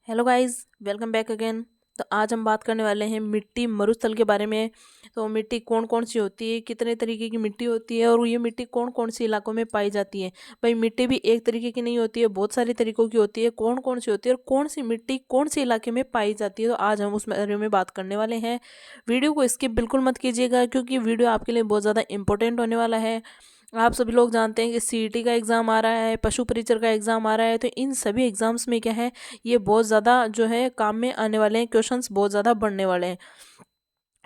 Hello guys, welcome back again. तो आज हम बात करने वाले हैं मिट्टी मरुस्थल के बारे में। तो मिट्टी कौन कौन सी होती है, कितने तरीके की मिट्टी होती है और ये मिट्टी कौन कौन सी इलाकों में पाई जाती है। भाई मिट्टी भी एक तरीके की नहीं होती है, बहुत सारे तरीकों की होती है। कौन कौन सी होती है और कौन सी मिट्टी कौन से इलाके में पाई जाती है, तो आज हम उस बारे में बात करने वाले हैं। वीडियो को स्किप बिल्कुल मत कीजिएगा, क्योंकि वीडियो आपके लिए बहुत ज़्यादा इंपॉर्टेंट होने वाला है। आप सभी लोग जानते हैं कि सीईटी का एग्ज़ाम आ रहा है, पशु परिचर का एग्ज़ाम आ रहा है। तो इन सभी एग्ज़ाम्स में क्या है, ये बहुत ज़्यादा जो है काम में आने वाले हैं, क्वेश्चंस बहुत ज़्यादा बढ़ने वाले हैं।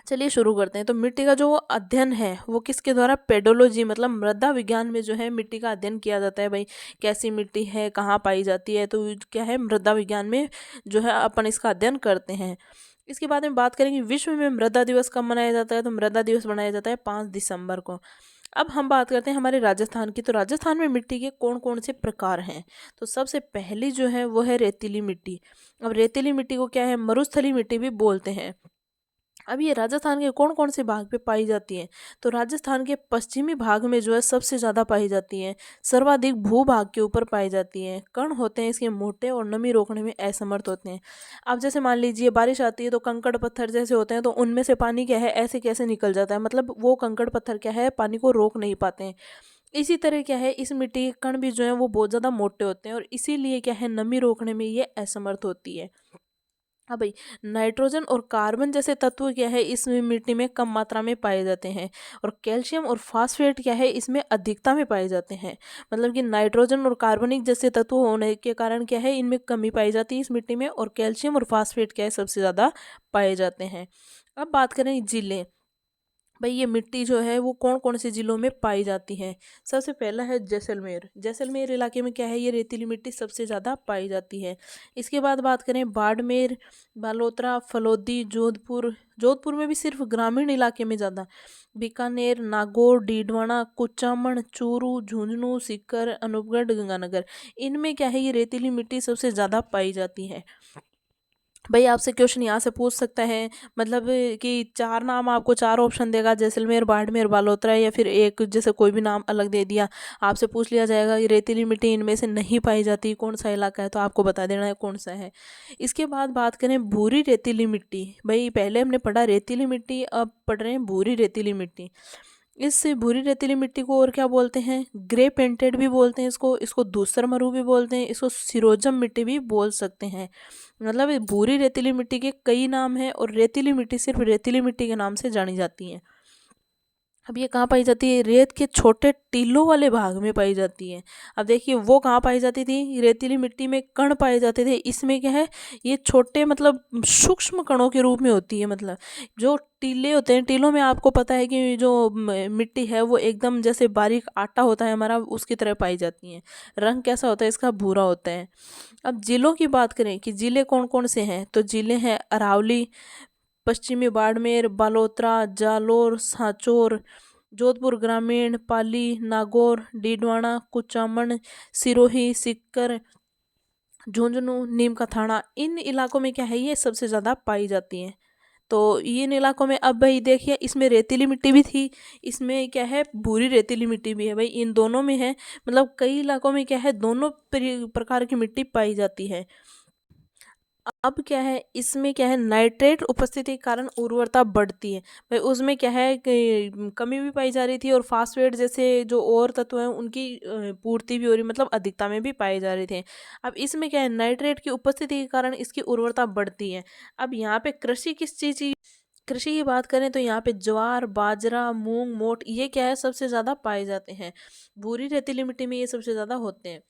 चलिए शुरू करते हैं। तो मिट्टी का जो अध्ययन है वो किसके द्वारा, पेडोलॉजी मतलब मृदा विज्ञान में जो है मिट्टी का अध्ययन किया जाता है। भाई कैसी मिट्टी है, कहाँ पाई जाती है, तो क्या है मृदा विज्ञान में जो है अपन इसका अध्ययन करते हैं। इसके बाद में बात करेंगे विश्व में मृदा दिवस कब मनाया जाता है। तो मृदा दिवस मनाया जाता है 5 दिसंबर को। अब हम बात करते हैं हमारे राजस्थान की। तो राजस्थान में मिट्टी के कौन कौन से प्रकार हैं। तो सबसे पहली जो है वो है रेतीली मिट्टी। अब रेतीली मिट्टी को क्या है, मरुस्थली मिट्टी भी बोलते हैं। अब ये राजस्थान के कौन कौन से भाग पे पाई जाती है। तो राजस्थान के पश्चिमी भाग में जो है सबसे ज़्यादा पाई जाती है। सर्वाधिक भूभाग के ऊपर पाई जाती है। कण होते हैं इसके मोटे और नमी रोकने में असमर्थ होते हैं। अब जैसे मान लीजिए बारिश आती है तो कंकड़ पत्थर जैसे होते हैं, तो उनमें से पानी क्या है ऐसे कैसे निकल जाता है, मतलब वो कंकड़ पत्थर क्या है पानी को रोक नहीं पाते हैं। इसी तरह क्या है, इस मिट्टी के कण भी जो है वो बहुत ज़्यादा मोटे होते हैं और इसीलिए क्या है नमी रोकने में ये असमर्थ होती है। हाँ भाई, नाइट्रोजन और कार्बन जैसे तत्व क्या है इस मिट्टी में कम मात्रा में पाए जाते हैं। और कैल्शियम और फास्फेट क्या है इसमें अधिकता में पाए जाते हैं। मतलब कि नाइट्रोजन और कार्बनिक जैसे तत्व होने के कारण क्या है इनमें कमी पाई जाती है इस मिट्टी में, और कैल्शियम और फास्फेट क्या है सबसे ज़्यादा पाए जाते हैं। अब बात करें जिले। भाई ये मिट्टी जो है वो कौन कौन से जिलों में पाई जाती है। सबसे पहला है जैसलमेर। जैसलमेर इलाके में क्या है ये रेतीली मिट्टी सबसे ज़्यादा पाई जाती है। इसके बाद बात करें बाड़मेर, बालोतरा, फलोदी, जोधपुर। जोधपुर में भी सिर्फ ग्रामीण इलाके में ज़्यादा। बीकानेर, नागौर, डीडवाना, कुचामन, चूरू, झुंझुनू, सीकर, अनूपगढ़, गंगानगर। इनमें क्या है ये रेतीली मिट्टी सबसे ज़्यादा पाई जाती है। भाई आपसे क्वेश्चन यहाँ से पूछ सकता है, मतलब कि चार नाम, आपको चार ऑप्शन देगा, जैसलमेर, बाड़मेर, बालोतरा या फिर एक जैसे कोई भी नाम अलग दे दिया। आपसे पूछ लिया जाएगा कि रेतीली मिट्टी इनमें से नहीं पाई जाती, कौन सा इलाका है, तो आपको बता देना है कौन सा है। इसके बाद बात करें भूरी रेतीली मिट्टी। भाई पहले हमने पढ़ा रेतीली मिट्टी, अब पढ़ रहे हैं भूरी रेतीली मिट्टी। इस भूरी रेतीली मिट्टी को और क्या बोलते हैं, ग्रे पेंटेड भी बोलते हैं इसको, इसको धूसर मरु भी बोलते हैं, इसको सिरोजम मिट्टी भी बोल सकते हैं। मतलब ये भूरी रेतीली मिट्टी के कई नाम हैं और रेतीली मिट्टी सिर्फ रेतीली मिट्टी के नाम से जानी जाती है। अब ये कहाँ पाई जाती है, रेत के छोटे टीलों वाले भाग में पाई जाती है। अब देखिए वो कहाँ पाई जाती थी, रेतीली मिट्टी में कण पाए जाते थे। इसमें क्या है ये छोटे मतलब सूक्ष्म कणों के रूप में होती है। मतलब जो टीले होते हैं, टीलों में आपको पता है कि जो मिट्टी है वो एकदम जैसे बारीक आटा होता है हमारा, उसकी तरह पाई जाती है। रंग कैसा होता है इसका, भूरा होता है। अब जिलों की बात करें कि जिले कौन कौन से हैं, तो जिले हैं अरावली, पश्चिमी बाड़मेर, बालोतरा, जालोर, सांचौर, जोधपुर ग्रामीण, पाली, नागौर, डीडवाना, कुचामन, सिरोही, सीकर, झुंझुनू, नीम का थाना। इन इलाकों में क्या है ये सबसे ज़्यादा पाई जाती हैं। तो इन इलाकों में अब भाई देखिए इसमें रेतीली मिट्टी भी थी, इसमें क्या है भूरी रेतीली मिट्टी भी है। भाई इन दोनों में है, मतलब कई इलाकों में क्या है दोनों प्रकार की मिट्टी पाई जाती है। अब क्या है इसमें क्या है नाइट्रेट उपस्थिति के कारण उर्वरता बढ़ती है। भाई उसमें क्या है कि कमी भी पाई जा रही थी और फास्फेट जैसे जो और तत्व हैं उनकी पूर्ति भी हो रही, मतलब अधिकता में भी पाए जा रहे थे। अब इसमें क्या है नाइट्रेट की उपस्थिति के कारण इसकी उर्वरता बढ़ती है। अब यहाँ पे कृषि किस चीज़ की, कृषि की बात करें तो यहाँ पे ज्वार, बाजरा, मूंग, मोठ ये क्या है सबसे ज़्यादा पाए जाते हैं। भूरी रेतीली मिट्टी में ये सबसे ज़्यादा होते हैं।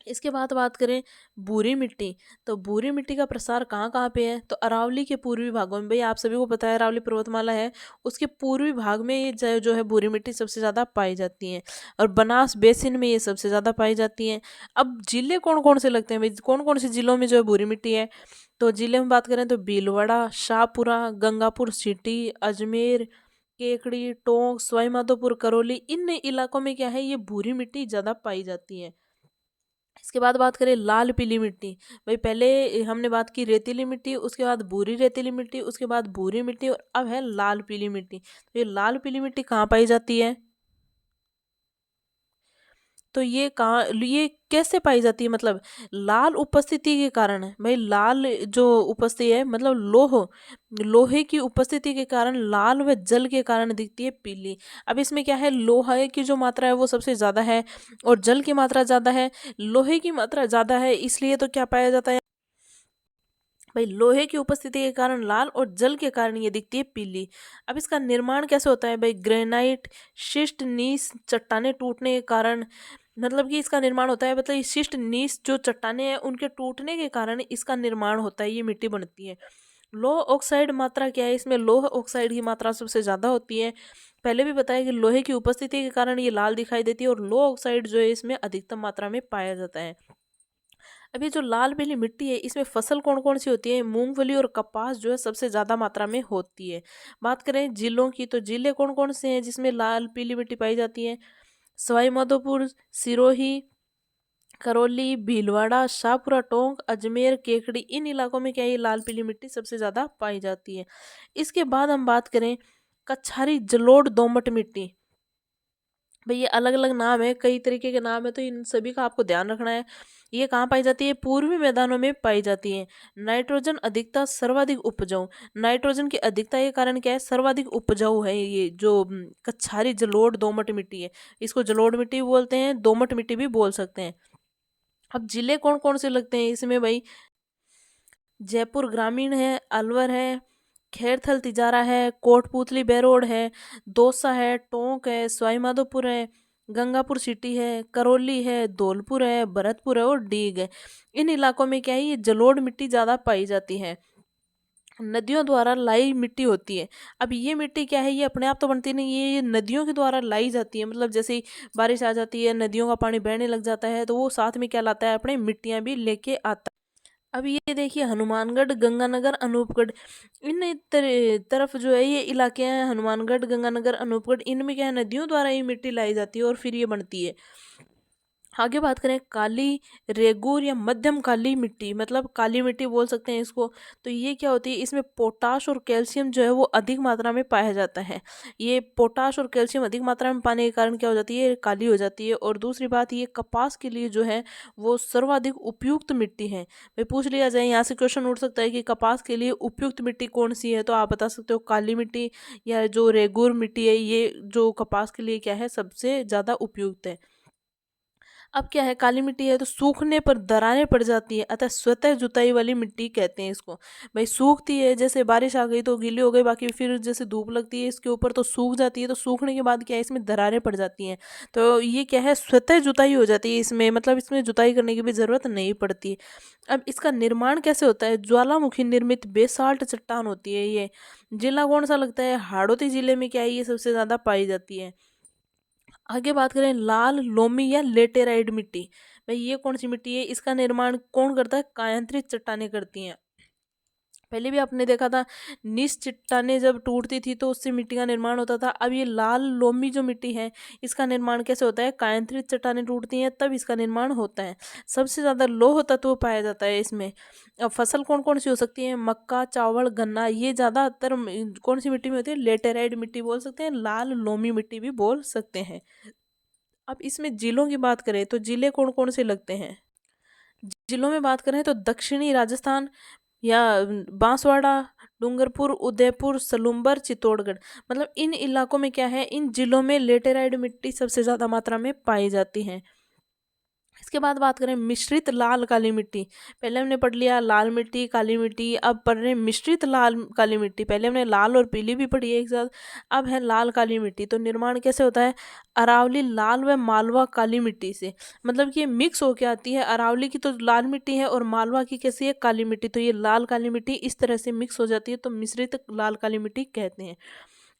इसके बाद बात करें भूरी मिट्टी। तो भूरी मिट्टी का प्रसार कहाँ कहाँ पे है, तो अरावली के पूर्वी भागों में। भाई आप सभी को पता है अरावली पर्वतमाला है, उसके पूर्वी भाग में ये जो है भूरी मिट्टी सबसे ज़्यादा पाई जाती है। और बनास बेसिन में ये सबसे ज़्यादा पाई जाती हैं। अब जिले कौन कौन से लगते हैं, भाई कौन कौन से जिलों में जो है भूरी मिट्टी है। तो जिले में बात करें तो भीलवाड़ा, शाहपुरा, गंगापुर सिटी, अजमेर, केकड़ी, टोंक, सवाईमाधोपुर, करौली। इन इलाकों में क्या है ये भूरी मिट्टी ज़्यादा पाई जाती है। इसके बाद बात करें लाल पीली मिट्टी। भाई पहले हमने बात की रेतीली मिट्टी, उसके बाद भूरी रेतीली मिट्टी, उसके बाद भूरी मिट्टी और अब है लाल पीली मिट्टी। तो ये लाल पीली मिट्टी कहाँ पाई जाती है, तो ये कैसे पाई जाती है, मतलब लाल उपस्थिति के कारण है भाई। लाल जो उपस्थिति है मतलब लोहे की उपस्थिति के कारण लाल व जल के कारण दिखती है पीली। अब इसमें क्या है, लोहे की जो मात्रा है वो सबसे ज्यादा है और जल की मात्रा ज्यादा है। लोहे की मात्रा ज्यादा है इसलिए तो क्या पाया जाता है भाई, लोहे की उपस्थिति के कारण लाल और जल के कारण ये दिखती है पीली। अब इसका निर्माण कैसे होता है भाई, ग्रेनाइट शिस्ट नीस चट्टाने टूटने के कारण, मतलब कि इसका निर्माण होता है, मतलब शिस्ट नीस जो चट्टाने हैं उनके टूटने के कारण इसका निर्माण होता है, ये मिट्टी बनती है। लोह ऑक्साइड मात्रा क्या है, इसमें लोह ऑक्साइड की मात्रा सबसे ज्यादा होती है। पहले भी बताया कि लोहे की उपस्थिति के कारण ये लाल दिखाई देती है और लोह ऑक्साइड जो है इसमें अधिकतम मात्रा में पाया जाता है। अब ये जो लाल पीली मिट्टी है इसमें फसल कौन कौन सी होती है, मूंगफली और कपास जो है सबसे ज्यादा मात्रा में होती है। बात करें जिलों की तो जिले कौन कौन से हैं जिसमें लाल पीली मिट्टी पाई जाती है, सवाई माधोपुर, सिरोही, करौली, भीलवाड़ा, शाहपुरा, टोंक, अजमेर, केकड़ी, इन इलाकों में क्या है, ये लाल पीली मिट्टी सबसे ज्यादा पाई जाती है। इसके बाद हम बात करें कछारी जलोढ़ दोमट मिट्टी। भाई ये अलग अलग नाम है, कई तरीके के नाम है, तो इन सभी का आपको ध्यान रखना है। ये कहाँ पाई जाती है, पूर्वी मैदानों में पाई जाती है। नाइट्रोजन अधिकता सर्वाधिक उपजाऊ, नाइट्रोजन की अधिकता के कारण क्या है, सर्वाधिक उपजाऊ है ये जो कछारी जलोढ़ दोमट मिट्टी है। इसको जलोढ़ मिट्टी भी बोलते हैं, दोमट मिट्टी भी बोल सकते हैं। अब जिले कौन कौन से लगते हैं इसमें भाई, जयपुर ग्रामीण है, अलवर है, खैरथल तिजारा है, कोटपूतली बेरोड है, दौसा है, टोंक है, सवाईमाधोपुर है, गंगापुर सिटी है, करौली है, धौलपुर है, भरतपुर है और डीग है। इन इलाकों में क्या है, ये जलोढ़ मिट्टी ज़्यादा पाई जाती है। नदियों द्वारा लाई मिट्टी होती है। अब ये मिट्टी क्या है, ये अपने आप तो बनती नहीं, ये नदियों के द्वारा लाई जाती है, मतलब जैसे ही बारिश आ जाती है नदियों का पानी बहने लग जाता है तो वो साथ में क्या लाता है, अपने मिट्टियाँ भी लेके आता है। अब ये देखिए हनुमानगढ़, गंगानगर, अनूपगढ़, इन तरफ जो है ये इलाके हैं, हनुमानगढ़, गंगानगर, अनूपगढ़, इनमें क्या है, नदियों द्वारा ये मिट्टी लाई जाती है और फिर ये बनती है। आगे बात करें काली रेगूर या मध्यम काली मिट्टी, मतलब काली मिट्टी बोल सकते हैं इसको। तो ये क्या होती है, इसमें पोटाश और कैल्शियम जो है वो अधिक मात्रा में पाया जाता है। ये पोटाश और कैल्शियम अधिक मात्रा में पाने के कारण क्या हो जाती है, ये काली हो जाती है। और दूसरी बात, ये कपास के लिए जो है वो सर्वाधिक उपयुक्त मिट्टी है। भाई पूछ लिया जाए, यहाँ से क्वेश्चन उठ सकता है कि कपास के लिए उपयुक्त मिट्टी कौन सी है, तो आप बता सकते हो काली मिट्टी या जो रेगूर मिट्टी है, ये जो कपास के लिए क्या है सबसे ज़्यादा उपयुक्त है। अब क्या है, काली मिट्टी है तो सूखने पर दरारें पड़ जाती है, अतः स्वतः जुताई वाली मिट्टी कहते हैं इसको। भाई सूखती है, जैसे बारिश आ गई तो गीली हो गई, बाकी फिर जैसे धूप लगती है इसके ऊपर तो सूख जाती है, तो सूखने के बाद क्या है, इसमें दरारें पड़ जाती हैं, तो ये क्या है, स्वतः जुताई हो जाती है इसमें, मतलब इसमें जुताई करने की भी ज़रूरत नहीं पड़ती। अब इसका निर्माण कैसे होता है, ज्वालामुखी निर्मित बेसाल्ट चट्टान होती है ये। जिला कौन सा लगता है, हाड़ौती जिले में क्या है, ये सबसे ज़्यादा पाई जाती है। आगे बात करें लाल लोमी या लेटेराइट मिट्टी। भाई ये कौन सी मिट्टी है, इसका निर्माण कौन करता है, कायांतरित चट्टानें करती हैं। पहले भी आपने देखा था, निस चट्टानें जब टूटती थी तो उससे मिट्टी का निर्माण होता था। अब ये लाल लोमी जो मिट्टी है इसका निर्माण कैसे होता है, कायांतरित चट्टानें टूटती हैं तब इसका निर्माण होता है। सबसे ज़्यादा लौह तत्व पाया जाता है इसमें। अब फसल कौन कौन सी हो सकती है, मक्का, चावल, गन्ना, ये ज़्यादातर कौन सी मिट्टी में होती है, लेटेराइट मिट्टी बोल सकते हैं, लाल लोमी मिट्टी भी बोल सकते हैं। अब इसमें जिलों की बात करें तो जिले कौन कौन से लगते हैं, जिलों में बात करें तो दक्षिणी राजस्थान या बांसवाड़ा, डूंगरपुर, उदयपुर, सलूम्बर, चित्तौड़गढ़, मतलब इन इलाकों में क्या है, इन जिलों में लेटेराइट मिट्टी सबसे ज़्यादा मात्रा में पाई जाती है। इसके बाद बात करें मिश्रित लाल काली मिट्टी। पहले हमने पढ़ लिया लाल मिट्टी, काली मिट्टी, अब पढ़ रहे हैं मिश्रित लाल काली मिट्टी। पहले हमने लाल और पीली भी पढ़ी है एक साथ, अब है लाल काली मिट्टी। तो निर्माण कैसे होता है, अरावली लाल व मालवा काली मिट्टी से, मतलब कि ये मिक्स होके आती है। अरावली की तो लाल मिट्टी है और मालवा की कैसी है, काली मिट्टी, तो ये लाल काली मिट्टी इस तरह से मिक्स हो जाती है, तो मिश्रित लाल काली मिट्टी कहते हैं।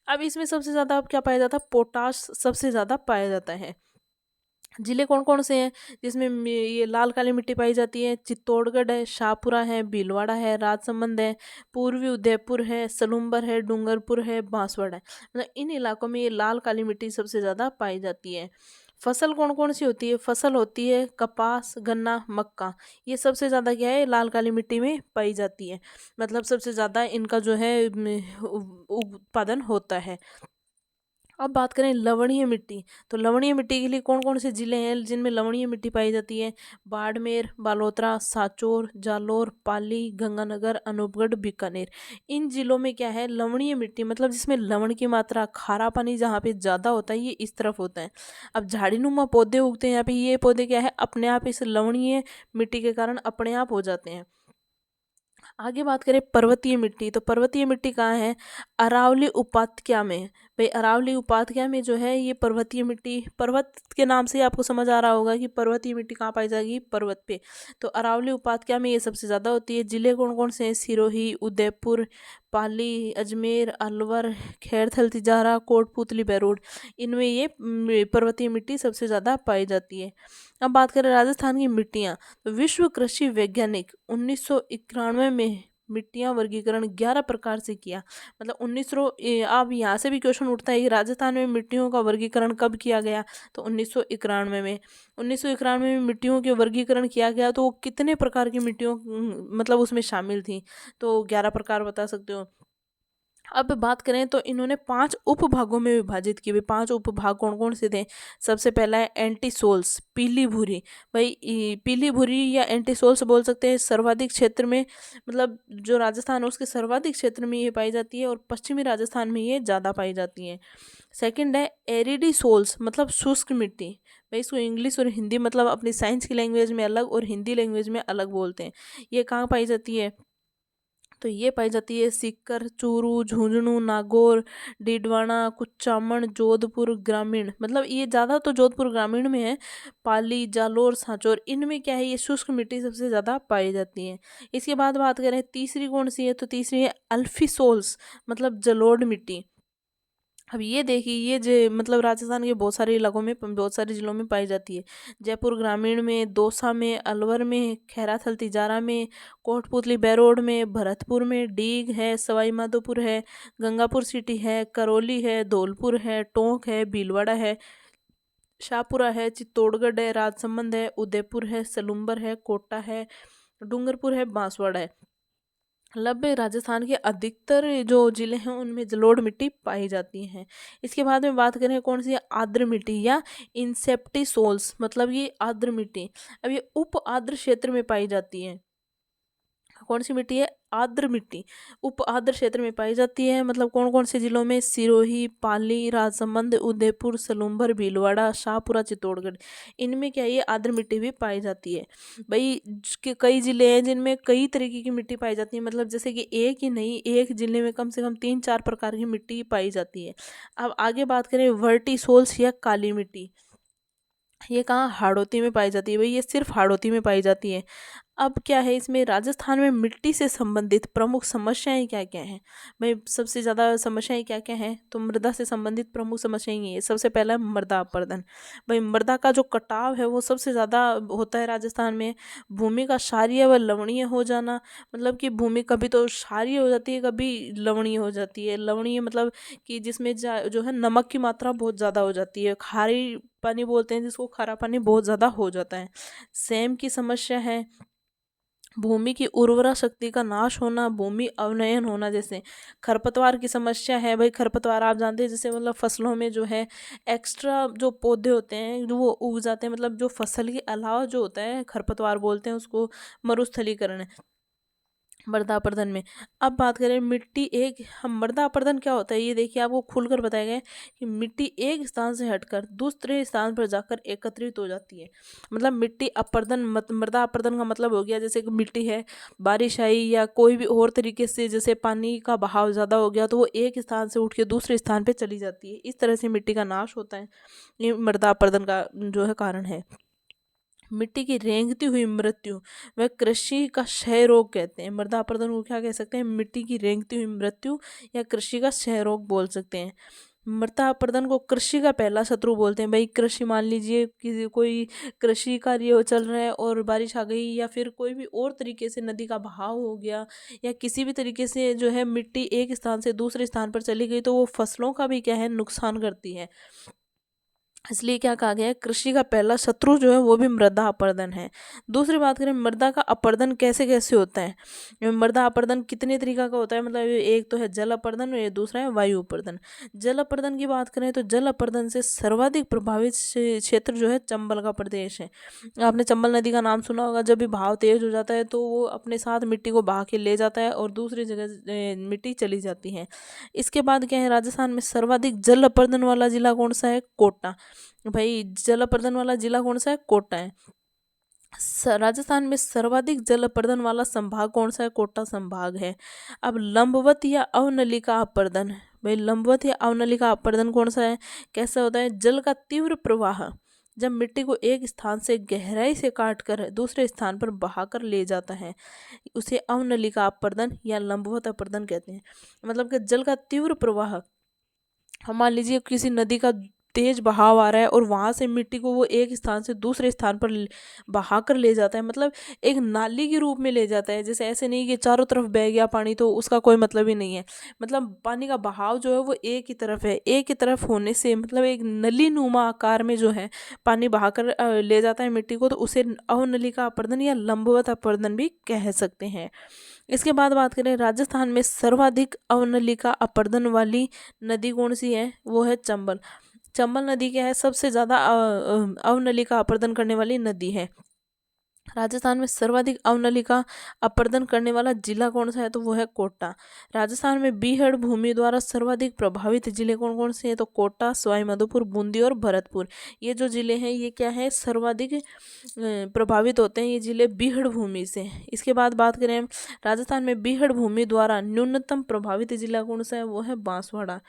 अब इसमें सबसे ज़्यादा अब क्या पाया जाता है, पोटाश सबसे ज़्यादा पाया जाता है। जिले कौन कौन से हैं जिसमें ये लाल काली मिट्टी पाई जाती है, चित्तौड़गढ़ है, शाहपुरा है, भीलवाड़ा है, राजसमंद है, पूर्वी उदयपुर है, सलूम्बर है, डूंगरपुर है, बांसवाड़ा है, मतलब इन इलाकों में ये लाल काली मिट्टी सबसे ज़्यादा पाई जाती है। फसल कौन कौन सी होती है, फसल होती है कपास, गन्ना, मक्का, ये सबसे ज़्यादा क्या है, लाल काली मिट्टी में पाई जाती है, मतलब सबसे ज़्यादा इनका जो है उत्पादन होता है। अब बात करें लवणीय मिट्टी, तो लवणीय मिट्टी के लिए कौन कौन से जिले हैं जिनमें लवणीय मिट्टी पाई जाती है? बाड़मेर, बालोतरा, सांचौर, जालौर, पाली, गंगानगर, अनूपगढ़, बीकानेर। इन जिलों में क्या है, लवणीय मिट्टी मतलब जिसमें लवण की मात्रा, खारा पानी जहाँ पे ज़्यादा होता है, ये इस तरफ होता है। अब झाड़ीनुमा पौधे उगते हैं यहाँ पे, ये पौधे क्या है, अपने आप इस लवणीय मिट्टी के कारण अपने आप हो जाते हैं। आगे बात करें पर्वतीय मिट्टी, तो पर्वतीय मिट्टी कहाँ है? अरावली उपाध्याय में। भाई अरावली उपाध्याय में जो है ये पर्वतीय मिट्टी, पर्वत के नाम से आपको समझ आ रहा होगा कि पर्वतीय मिट्टी कहाँ पाई जाएगी, पर्वत पे। तो अरावली उपाध्याय में ये सबसे ज़्यादा होती है। जिले कौन कौन से हैं? सिरोही, उदयपुर, पाली, अजमेर, अलवर, खैरथल तिजारा, कोटपुतली, बेरोड। इनमें ये पर्वतीय मिट्टी सबसे ज़्यादा पाई जाती है। अब बात करें राजस्थान की मिट्टियाँ, तो विश्व कृषि वैज्ञानिक 1991 में मिट्टियाँ वर्गीकरण 11 प्रकार से किया। मतलब 1900, अब यहाँ से भी क्वेश्चन उठता है कि राजस्थान में मिट्टियों का वर्गीकरण कब किया गया? तो 1991 में। 1991 में मिट्टियों के वर्गीकरण किया गया, तो वो कितने प्रकार की मिट्टियों मतलब उसमें शामिल थी? तो 11 प्रकार बता सकते हो। अब बात करें तो इन्होंने 5 उपभागों में विभाजित किए। 5 उपभाग कौन कौन से थे? सबसे पहला है एंटीसोल्स, पीली भूरी। भाई पीली भूरी या एंटीसोल्स बोल सकते हैं, सर्वाधिक क्षेत्र में, मतलब जो राजस्थान है उसके सर्वाधिक क्षेत्र में ये पाई जाती है और पश्चिमी राजस्थान में ये ज़्यादा पाई जाती है। सेकंड है एरिडीसोल्स, मतलब शुष्क मिट्टी। भाई इसको इंग्लिश और हिंदी मतलब अपनी साइंस की लैंग्वेज में अलग और हिंदी लैंग्वेज में अलग बोलते हैं। ये कहाँ पाई जाती है? तो ये पाई जाती है सीकर, चूरू, झुंझुनू, नागौर, डीडवाना, कुचामन, जोधपुर ग्रामीण। मतलब ये ज़्यादा तो जोधपुर ग्रामीण में है। पाली, जालोर, सांचौर, इनमें क्या है, ये शुष्क मिट्टी सबसे ज़्यादा पाई जाती है। इसके बाद बात करें तीसरी कौन सी है, तो तीसरी है अल्फीसोल्स, मतलब जलोढ़ मिट्टी। अब ये देखिए, ये जो मतलब राजस्थान के बहुत सारे इलाकों में, बहुत सारे जिलों में पाई जाती है। जयपुर ग्रामीण में, दौसा में, अलवर में, खैराथल तिजारा में, कोटपुतली बैरोड में, भरतपुर में, डीग है, सवाई माधोपुर है, गंगापुर सिटी है, करौली है, धौलपुर है, टोंक है, भीलवाड़ा है, शाहपुरा है, चित्तौड़गढ़ है, राजसमंद है, उदयपुर है, सलूम्बर है, कोटा है, डूंगरपुर है, बांसवाड़ा है। मतलब राजस्थान के अधिकतर जो जिले हैं उनमें जलोढ़ मिट्टी पाई जाती हैं। इसके बाद में बात करें कौन सी है, आर्द्र मिट्टी या इंसेप्टिसोल्स, मतलब ये आर्द्र मिट्टी। अब ये उप आर्द्र क्षेत्र में पाई जाती है। कौन सी मिट्टी है? आर्द्र मिट्टी उप आर्द्र क्षेत्र में पाई जाती है। मतलब कौन कौन से जिलों में? सिरोही, पाली, राजसमंद, उदयपुर, सलूम्बर, भीलवाड़ा, शाहपुरा, चित्तौड़गढ़। इनमें क्या है, ये आर्द्र मिट्टी भी पाई जाती है। भाई कई जिले हैं जिनमें कई तरीके की मिट्टी पाई जाती है, मतलब जैसे कि एक ही नहीं, एक जिले में कम से कम 3-4 प्रकार की मिट्टी पाई जाती है। अब आगे बात करें वर्टिसोल्स या काली मिट्टी, ये कहाँ? हाड़ौती में पाई जाती है। भाई ये सिर्फ हाड़ौती में पाई जाती है। अब क्या है, इसमें राजस्थान में मिट्टी से संबंधित प्रमुख समस्याएं क्या क्या हैं? भाई सबसे ज़्यादा समस्याएं क्या क्या हैं? तो मृदा से संबंधित प्रमुख समस्याएं ये, सबसे पहला है मृदा अपरदन। भाई मृदा का जो कटाव है वो सबसे ज़्यादा होता है राजस्थान में। भूमि का क्षारीय व लवणीय हो जाना, मतलब कि भूमि कभी तो क्षारीय हो जाती है, कभी लवणीय हो जाती है। लवणीय मतलब कि जिसमें जो है नमक की मात्रा बहुत ज़्यादा हो जाती है, खारी पानी बोलते हैं जिसको, खारा पानी बहुत ज़्यादा हो जाता है। सेम की समस्या है। भूमि की उर्वरा शक्ति का नाश होना, भूमि अवनयन होना, जैसे खरपतवार की समस्या है। भाई खरपतवार आप जानते हैं, जैसे मतलब फसलों में जो है एक्स्ट्रा जो पौधे होते हैं जो वो उग जाते हैं, मतलब जो फसल के अलावा जो होता है खरपतवार बोलते हैं उसको, मरुस्थलीकरण है मृदा अपरदन में। अब बात करें मिट्टी एक, हम मृदा अपरदन क्या होता है ये देखिए, आपको खुलकर बताया गया है कि मिट्टी एक स्थान से हटकर दूसरे स्थान पर जाकर एकत्रित हो जाती है। मतलब मिट्टी अपरदन मृदा अपरदन का मतलब हो गया, जैसे कि मिट्टी है, बारिश आई या कोई भी और तरीके से, जैसे पानी का बहाव ज़्यादा हो गया तो वो एक स्थान से उठ के दूसरे स्थान पर चली जाती है। इस तरह से मिट्टी का नाश होता है। ये मृदा अपरदन का जो है कारण है। मिट्टी की रेंगती हुई मृत्यु वह कृषि का क्षय रोग कहते हैं। मृदा अपरदन को क्या कह सकते हैं? मिट्टी की रेंगती हुई मृत्यु या कृषि का क्षय रोग बोल सकते हैं। मृदा अपरदन को कृषि का पहला शत्रु बोलते हैं। भाई कृषि, मान लीजिए किसी कोई कृषि कार्य चल रहा है और बारिश आ गई, या फिर कोई भी और तरीके से नदी का बहाव हो गया, या किसी भी तरीके से जो है मिट्टी एक स्थान से दूसरे स्थान पर चली गई, तो वो फसलों का भी क्या है, नुकसान करती है। इसलिए क्या कहा गया है, कृषि का पहला शत्रु जो है वो भी मृदा अपरदन है। दूसरी बात करें, मृदा का अपरदन कैसे कैसे होता है। मृदा अपरदन कितने तरीका का होता है, मतलब एक तो है जल अपरदन और ये दूसरा है वायु अपरदन। जल अपरदन की बात करें तो जल अपरदन से सर्वाधिक प्रभावित क्षेत्र जो है चंबल का प्रदेश है। आपने चंबल नदी का नाम सुना होगा। जब भी बहाव तेज हो जाता है तो वो अपने साथ मिट्टी को बहा के ले जाता है और दूसरी जगह मिट्टी चली जाती है। इसके बाद क्या है, राजस्थान में सर्वाधिक जल अपरदन वाला जिला कौन सा है, कोटा। भाई जल अपरदन वाला जिला कौन सा है, कोटा है। राजस्थान में सर्वाधिक जल अपरदन वाला संभाग कौन सा है, कोटा संभाग है। अब लंबवत या अवनलिका अपरदन, भाई लंबवत या अवनलिका अपरदन कौन सा है, कैसा होता है, जल का तीव्र प्रवाह जब मिट्टी को एक स्थान से गहराई से काट कर दूसरे स्थान पर बहाकर ले जाता है, उसे अवनलिका अपरदन या लंबवत अपरदन कहते हैं। मतलब कि जल का तीव्र प्रवाह, हम मान लीजिए किसी नदी का तेज बहाव आ रहा है और वहां से मिट्टी को वो एक स्थान से दूसरे स्थान पर बहा कर ले जाता है, मतलब एक नाली के रूप में ले जाता है। जैसे ऐसे नहीं कि चारों तरफ बह गया पानी तो उसका कोई मतलब ही नहीं है। मतलब पानी का बहाव जो है वो एक ही तरफ है, एक ही तरफ होने से मतलब एक नली नुमा आकार में जो है पानी बहाकर ले जाता है मिट्टी को, तो उसे अवनलिका अपरदन या लंबवत अपरदन भी कह सकते हैं। इसके बाद बात करें, राजस्थान में सर्वाधिक अवनलिका अपरदन वाली नदी कौन सी है, वो है चंबल। चंबल नदी क्या है, सबसे ज़्यादा अवनलिका अपरदन करने वाली नदी है। राजस्थान में सर्वाधिक अवनलिका अपरदन करने वाला जिला कौन सा है, तो वो है कोटा। राजस्थान में बीहड़ भूमि द्वारा सर्वाधिक प्रभावित जिले कौन कौन से हैं, तो कोटा, सवाई माधोपुर, बूंदी और भरतपुर। ये जो जिले हैं ये क्या है, सर्वाधिक प्रभावित होते हैं ये जिले बीहड़ भूमि से। इसके बाद बात करें, राजस्थान में बीहड़ भूमि द्वारा न्यूनतम प्रभावित जिला कौन सा है, वो है बांसवाड़ा।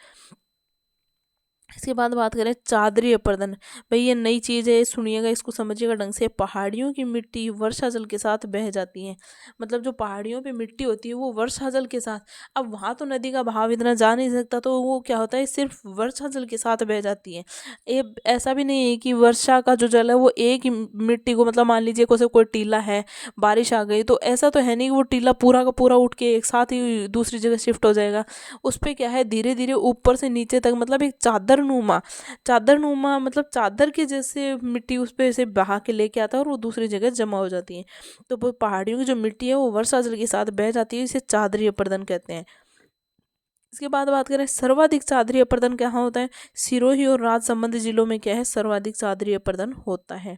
इसके बाद बात करें चादरी अपरदन, भाई ये नई चीज़ है, सुनिएगा, इसको समझिएगा ढंग से। पहाड़ियों की मिट्टी वर्षा जल के साथ बह जाती है। मतलब जो पहाड़ियों पे मिट्टी होती है वो वर्षा जल के साथ, अब वहाँ तो नदी का बहाव इतना जा नहीं सकता, तो वो क्या होता है, सिर्फ वर्षा जल के साथ बह जाती है। ये ऐसा भी नहीं है कि वर्षा का जो जल है वो एक ही मिट्टी को, मतलब मान लीजिए कोई टीला है, बारिश आ गई तो ऐसा तो है नहीं कि वो टीला पूरा का पूरा उठ के एक साथ ही दूसरी जगह शिफ्ट हो जाएगा। उस पर क्या है, धीरे धीरे ऊपर से नीचे तक, मतलब एक चादर नुमा मतलब चादर के जैसे मिट्टी उस पर ऐसे बहा के लेके आता है और वो दूसरी जगह जमा हो जाती है। तो वो पहाड़ियों की जो मिट्टी है वो वर्षा जल के साथ बह जाती है, इसे चादरी अपरदन कहते हैं। इसके बाद बात करें सर्वाधिक चादरी अपरदन कहाँ होता है, सिरोही और राजसमंद जिलों में क्या है, सर्वाधिक चादरी अपरदन होता है।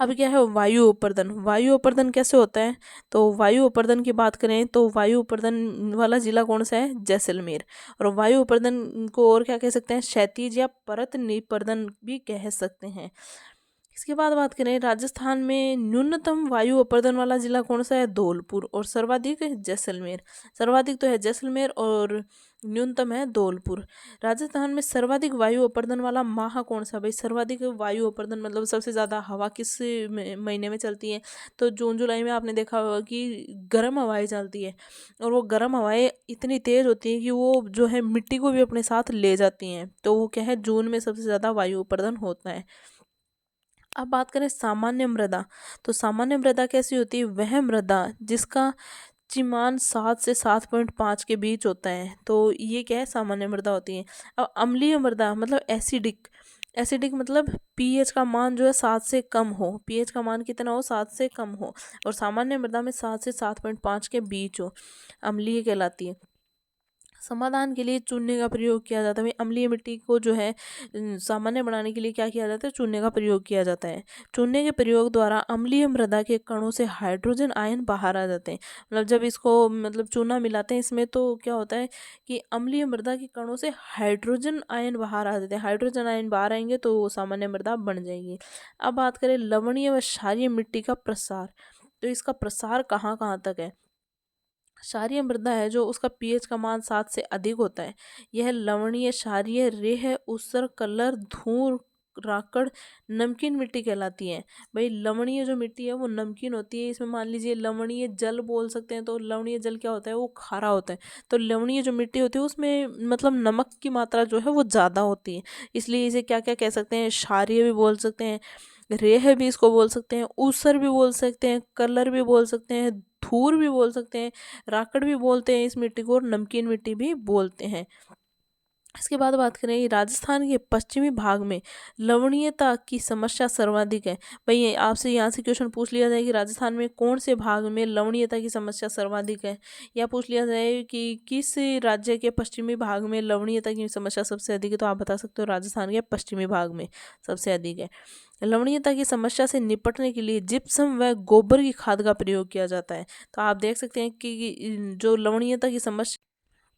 अब क्या है, वायु अपर्दन। वायु अपर्दन कैसे होता है, तो वायु अपर्दन की बात करें तो वायु अपर्दन वाला जिला कौन सा है, जैसलमेर। और वायु अपर्दन को और क्या कह सकते हैं, क्षैतिज या परत निपर्दन भी कह सकते हैं। इसके बाद बात करें, राजस्थान में न्यूनतम वायु अपर्दन वाला जिला कौन सा है, धौलपुर। और सर्वाधिक है जैसलमेर। सर्वाधिक तो है जैसलमेर और न्यूनतम है धौलपुर। राजस्थान में सर्वाधिक वायु अपर्दन वाला माह कौन सा, भाई सर्वाधिक वायु अपर्दन मतलब सबसे ज़्यादा हवा किस महीने में चलती है, तो जून जुलाई में आपने देखा होगा कि गर्म हवाएं चलती है। और वो गर्म हवाएं इतनी तेज़ होती हैं कि वो जो है मिट्टी को भी अपने साथ ले जाती हैं, तो वो क्या है, जून में सबसे ज़्यादा वायु अपर्दन होता है। अब बात करें सामान्य मृदा, तो सामान्य मृदा कैसी होती है, वह मृदा जिसका चिमान 7 से 7.5 के बीच होता है, तो ये क्या है, सामान्य मृदा होती है। अब अम्लीय मृदा मतलब एसिडिक। एसिडिक मतलब पीएच का मान जो है 7 से कम हो, पीएच का मान कितना हो, 7 से कम हो, और सामान्य मृदा में 7 से 7.5 के बीच हो, अम्लीय कहलाती है। समाधान के लिए चूने का प्रयोग किया जाता है, भाई अम्लीय मिट्टी को जो है सामान्य बनाने के लिए क्या किया जाता है, चूने का प्रयोग किया जाता है। चूने के प्रयोग द्वारा अम्लीय मृदा के कणों से हाइड्रोजन आयन बाहर आ जाते हैं। मतलब जब इसको मतलब चूना मिलाते हैं इसमें, तो क्या होता है कि अम्लीय मृदा के कणों से हाइड्रोजन आयन बाहर आ जाते हैं। हाइड्रोजन आयन बाहर आएंगे तो वो सामान्य मृदा बन जाएगी। अब बात करें लवणीय व क्षारीय मिट्टी का प्रसार, तो इसका प्रसार कहाँ कहाँ तक है। क्षारीय मृदा है जो उसका पीएच का मान 7 से अधिक होता है, यह लवणीय, क्षारीय, रेह, ऊसर, कलर, धूल, राकड़, नमकीन मिट्टी कहलाती है। भाई लवणीय जो मिट्टी है वो नमकीन होती है, इसमें मान लीजिए लवणीय जल बोल सकते हैं, तो लवणीय जल क्या होता है, वो खारा होता है। तो लवणीय जो मिट्टी होती है उसमें मतलब नमक की मात्रा जो है वो ज़्यादा होती है, इसलिए इसे क्या क्या कह सकते हैं, क्षारीय भी बोल सकते हैं, रेह भी इसको बोल सकते हैं, ऊसर भी बोल सकते हैं, कलर भी बोल सकते हैं, धूर भी बोल सकते हैं, राकड़ भी बोलते हैं इस मिट्टी को, और नमकीन मिट्टी भी बोलते हैं। इसके बाद बात करें राजस्थान के पश्चिमी भाग में लवणीयता की समस्या सर्वाधिक है। भाई आपसे यहाँ से क्वेश्चन पूछ लिया जाए कि राजस्थान में कौन से भाग में लवणीयता की समस्या सर्वाधिक है, या पूछ लिया जाए कि किस राज्य के पश्चिमी भाग में लवणीयता की समस्या सबसे अधिक है, तो आप बता सकते हो राजस्थान के पश्चिमी भाग में सबसे अधिक है। लवणीयता की समस्या से निपटने के लिए जिप्सम व गोबर की खाद का प्रयोग किया जाता है। तो आप देख सकते हैं कि जो लवणीयता की समस्या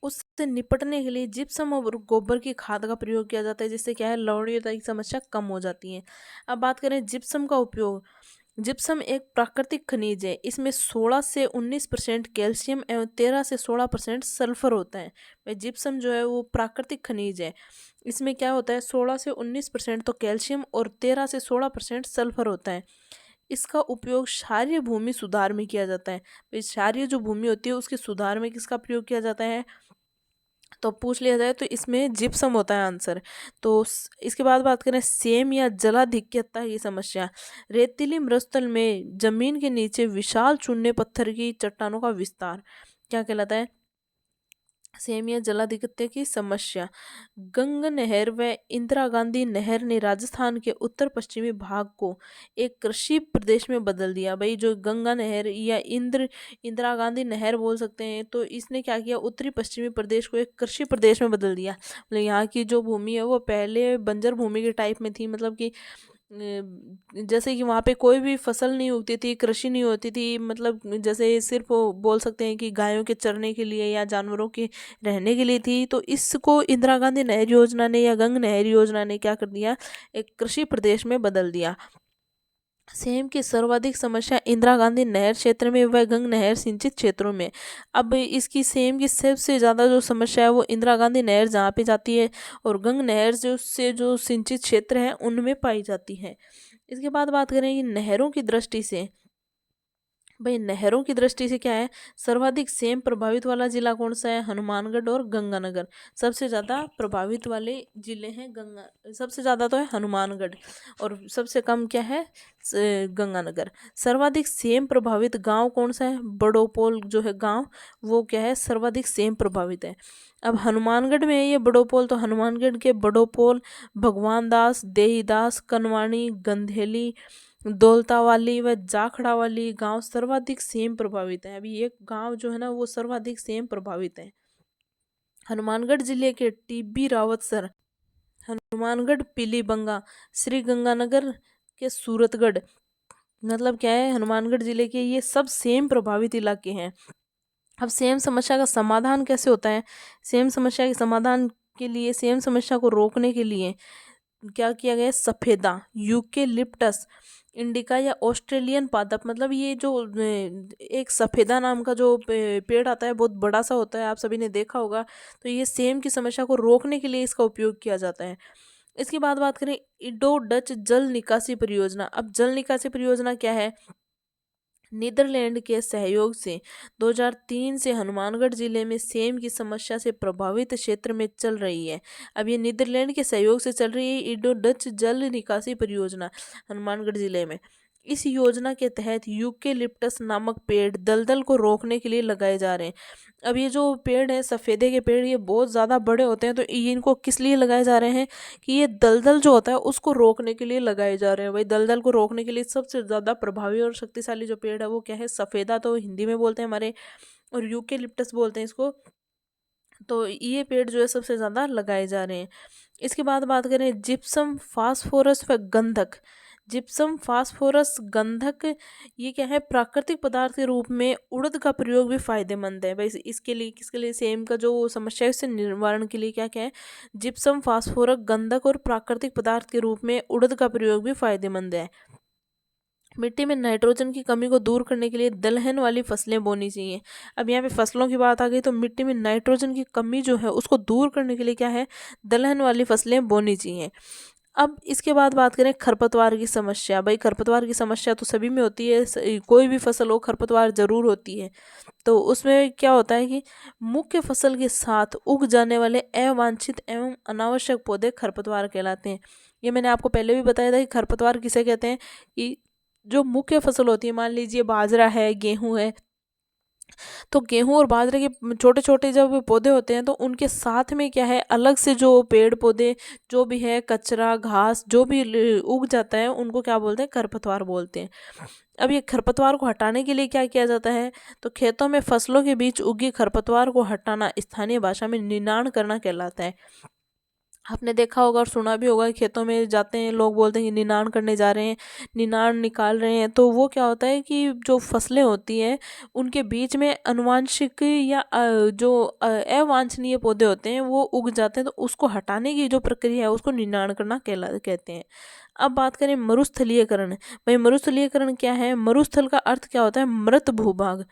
उससे निपटने के लिए जिप्सम और गोबर की खाद का प्रयोग किया जाता है, जिससे क्या है लवणीयता की समस्या कम हो जाती है। अब बात करें जिप्सम का उपयोग। जिप्सम एक प्राकृतिक खनिज है। इसमें 16 से 19% कैल्शियम एवं 13 से 16% सल्फर होता है। भाई जिप्सम जो है वो प्राकृतिक खनिज है। इसमें क्या होता है 16 से 19% तो कैल्शियम और 13 से 16% सल्फर होता है। इसका उपयोग क्षारीय भूमि सुधार में किया जाता है। भाई क्षारीय जो भूमि होती है उसके सुधार में किसका प्रयोग किया जाता है, तो पूछ लिया जाए तो इसमें जिप्सम होता है आंसर। तो इसके बाद बात करें सेम या जलाधिक्यता की समस्या। रेतीली मरुस्थल में जमीन के नीचे विशाल चूने पत्थर की चट्टानों का विस्तार क्या कहलाता है, सेम या जलाधिक्यता की समस्या। गंगा नहर व इंदिरा गांधी नहर ने राजस्थान के उत्तर पश्चिमी भाग को एक कृषि प्रदेश में बदल दिया। भाई जो गंगा नहर या इंदिरा गांधी नहर बोल सकते हैं, तो इसने क्या किया उत्तरी पश्चिमी प्रदेश को एक कृषि प्रदेश में बदल दिया। मतलब यहाँ की जो भूमि है वो पहले बंजर भूमि के टाइप में थी, मतलब कि जैसे कि वहाँ पे कोई भी फसल नहीं उगती थी, कृषि नहीं होती थी, मतलब जैसे सिर्फ वो बोल सकते हैं कि गायों के चरने के लिए या जानवरों के रहने के लिए थी। तो इसको इंदिरा गांधी नहर योजना ने या गंग नहर योजना ने क्या कर दिया, एक कृषि प्रदेश में बदल दिया। सेम की सर्वाधिक समस्या इंदिरा गांधी नहर क्षेत्र में व गंग नहर सिंचित क्षेत्रों में। अब इसकी सेम की सबसे ज़्यादा जो समस्या है वो इंदिरा गांधी नहर जहाँ पे जाती है और गंग नहर जो सिंचित क्षेत्र हैं उनमें पाई जाती है। इसके बाद बात करें कि नहरों की दृष्टि से। भाई नहरों की दृष्टि से क्या है, सर्वाधिक सेम प्रभावित वाला जिला कौन सा है, हनुमानगढ़ और गंगानगर। सबसे ज़्यादा प्रभावित वाले जिले हैं सबसे ज़्यादा तो है हनुमानगढ़ और सबसे कम क्या है गंगानगर। सर्वाधिक सेम प्रभावित गांव कौन सा है, बड़ोपोल जो है गांव वो क्या है सर्वाधिक सेम प्रभावित है। अब हनुमानगढ़ में है ये बड़ोपोल, तो हनुमानगढ़ के बड़ोपोल, भगवान दास, देहीदास, कनवानी, गंधेली, दौलतावाली व जाखड़ा वाली गांव सर्वाधिक सेम प्रभावित है। अभी ये गांव जो है ना वो सर्वाधिक सेम प्रभावित है। हनुमानगढ़ जिले के टिब्बी रावतसर, हनुमानगढ़ पीलीबंगा, श्री गंगानगर के सूरतगढ़, मतलब क्या है हनुमानगढ़ जिले के ये सब सेम प्रभावित इलाके हैं। अब सेम समस्या का समाधान कैसे होता है, सेम समस्या के समाधान के लिए, सेम समस्या को रोकने के लिए क्या किया गया, सफेदा, यूकेलिप्टस इंडिका या ऑस्ट्रेलियन पादप, मतलब ये जो एक सफेदा नाम का जो पेड़ आता है बहुत बड़ा सा होता है, आप सभी ने देखा होगा। तो ये सेम की समस्या को रोकने के लिए इसका उपयोग किया जाता है। इसके बाद बात करें इडो डच जल निकासी परियोजना। अब जल निकासी परियोजना क्या है, नीदरलैंड के सहयोग से 2003 से हनुमानगढ़ जिले में सेम की समस्या से प्रभावित क्षेत्र में चल रही है। अब ये नीदरलैंड के सहयोग से चल रही है इडो डच जल निकासी परियोजना हनुमानगढ़ जिले में। इस योजना के तहत यूकेलिप्टस नामक पेड़ दलदल को रोकने के लिए लगाए जा रहे हैं। अब ये जो पेड़ है सफ़ेदे के पेड़ ये बहुत ज़्यादा बड़े होते हैं, तो ये इनको किस लिए लगाए जा रहे हैं कि ये दलदल जो होता है उसको रोकने के लिए लगाए जा रहे हैं। भाई दलदल को रोकने के लिए सबसे ज़्यादा प्रभावी और शक्तिशाली जो पेड़ है वो क्या है, सफ़ेदा तो हिंदी में बोलते हैं हमारे, और यूकेलिप्टस बोलते हैं इसको। तो ये पेड़ जो है सबसे ज़्यादा लगाए जा रहे हैं। इसके बाद बात करें जिप्सम, फास्फोरस व गंधक। जिप्सम, फास्फोरस, गंधक ये क्या है प्राकृतिक पदार्थ के रूप में उड़द का प्रयोग भी फायदेमंद है। भाई इसके लिए किसके लिए, सेम का जो समस्या है उससे निवारण के लिए क्या क्या है, जिप्सम, फास्फोरस, गंधक और प्राकृतिक पदार्थ के रूप में उड़द का प्रयोग भी फायदेमंद है। मिट्टी में नाइट्रोजन की कमी को दूर करने के लिए दलहन वाली फसलें बोनी चाहिए। अब यहाँ पे फसलों की बात आ गई, तो मिट्टी में नाइट्रोजन की कमी जो है उसको दूर करने के लिए क्या है, दलहन वाली फसलें बोनी चाहिए। अब इसके बाद बात करें खरपतवार की समस्या। भाई खरपतवार की समस्या तो सभी में होती है, कोई भी फसल हो खरपतवार जरूर होती है। तो उसमें क्या होता है कि मुख्य फसल के साथ उग जाने वाले अवांछित एवं अनावश्यक पौधे खरपतवार कहलाते हैं। ये मैंने आपको पहले भी बताया था कि खरपतवार किसे कहते हैं, कि जो मुख्य फसल होती है, मान लीजिए बाजरा है, गेहूं है, तो गेहूं और बाजरे के छोटे छोटे जब पौधे होते हैं तो उनके साथ में क्या है, अलग से जो पेड़ पौधे जो भी है, कचरा घास जो भी उग जाता है, उनको क्या बोलते हैं, खरपतवार बोलते हैं। अब ये खरपतवार को हटाने के लिए क्या किया जाता है, तो खेतों में फसलों के बीच उगी खरपतवार को हटाना स्थानीय भाषा में निनाण करना कहलाता है। आपने देखा होगा और सुना भी होगा, खेतों में जाते हैं लोग, बोलते हैं कि निनाण करने जा रहे हैं, निनाण निकाल रहे हैं। तो वो क्या होता है कि जो फसलें होती हैं उनके बीच में अनुवांशिक या अवांछनीय पौधे होते हैं वो उग जाते हैं, तो उसको हटाने की जो प्रक्रिया है उसको निनाण करना कहते हैं। अब बात करें मरुस्थलीयकरण। भाई मरुस्थलीयकरण क्या है, मरुस्थल का अर्थ क्या होता है, मृत भूभाग।